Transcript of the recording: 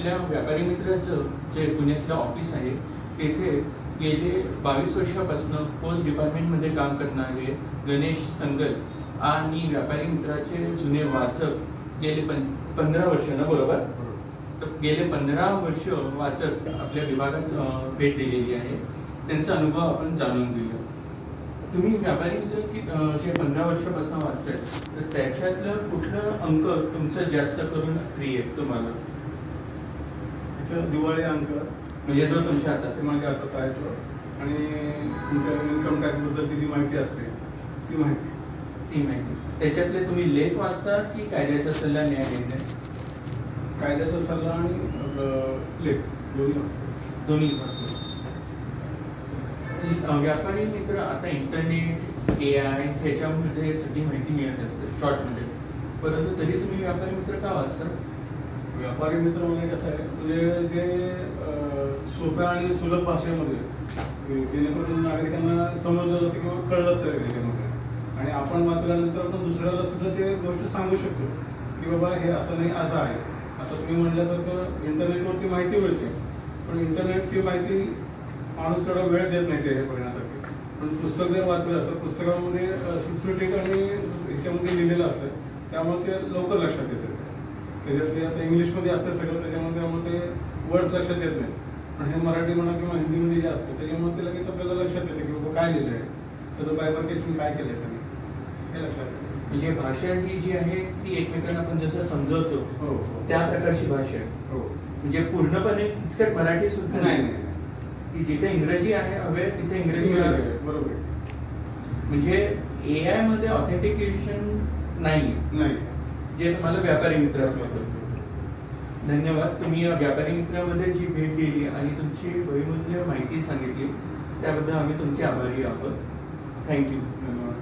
आपल्या व्यापारी मित्राचं जे पुण्यातलं ऑफिस आहे तेथे गेले 22 वर्षापासून पोस्ट डिपार्टमेंटमध्ये काम करणारे गणेश संगल आणि व्यापारी मित्राचे जुने वाचक गेले 15 वर्ष ना, बरोबर? तर गेले 15 वर्ष वाचक आपल्या विभागात भेट दिलेली आहे. त्यांचा अनुभव आपण जाणून घेऊया. तुम्ही व्यापारी मित्र जे 15 वर्षापासून वाचताय, तर त्याच्यातलं कुठलं अंक तुमचं जास्त करून प्रिय आहे तुम्हाला? दिवाळी अंक म्हणजे जो तुमच्या हातात ते माझ्या हातात आहे तो, आणि तुमच्या इन्कम टॅक्स बद्दलची जी माहिती असते ती माहिती. त्याच्यातले तुम्ही लेख वाचता की कायद्याचा सल्ला, न्याय निर्णय? कायद्याचा सल्ला आणि लेख दोन्ही वाचतो. व्यापारी मित्र आता इंटरनेट, AI ह्याच्यामध्ये सगळी माहिती मिळत असते शॉर्टमध्ये, परंतु तरी तुम्ही व्यापारी मित्र का वाचता? व्यापारी मित्र म्हणजे कसं आहे, म्हणजे जे सोप्या आणि सुलभ भाषेमध्ये जेणेकरून नागरिकांना समजलं जातं किंवा कळलं जातं त्याच्यामध्ये, आणि आपण वाचल्यानंतर आपण दुसऱ्याला सुद्धा ते गोष्ट सांगू शकतो की बाबा हे असं नाही, असं आहे. आता तुम्ही म्हटल्यासारखं इंटरनेटवरती माहिती मिळते, पण इंटरनेटची माहिती माणूस थोडा वेळ देत नाही ते बघण्यासाठी. पण पुस्तक जर वाचलं तर पुस्तकामध्ये सुटसुटीत आणि ह्याच्यामध्ये लिहिलेलं असतं, त्यामुळे ते लवकर लक्षात येतं. त्याच्यातले आता इंग्लिशमध्ये असतं सगळं, त्याच्यामध्ये ते वर्ड्स लक्षात येत नाही, पण हे मराठी म्हणा किंवा हिंदीमध्ये जे असतं त्याच्यामुळे ते लगेच आपल्याला लक्षात येते की बाबा काय लिहिलं आहे, त्याचं बायफर्केशन काय केलं आहे त्यांनी, हे लक्षात येतं. म्हणजे भाषा ही जी आहे ती एकमेकांना आपण जसं समजवतो हो त्या प्रकारची भाषा आहे. हो, म्हणजे पूर्णपणे किचकट मराठी सुद्धा नाही. की जिथे इंग्रजी आहे हवे तिथे इंग्रजी बरोबर. म्हणजे AI मध्ये ऑथेंटिकेशन नाही जे तुम्हाला व्यापारी मित्रात मिळतं. धन्यवाद. तुम्ही व्यापारी मित्रामध्ये जी भेट दिली आणि तुमची बहुमूल्य माहिती सांगितली त्याबद्दल आम्ही तुमचे आभारी आहोत. थँक्यू. धन्यवाद.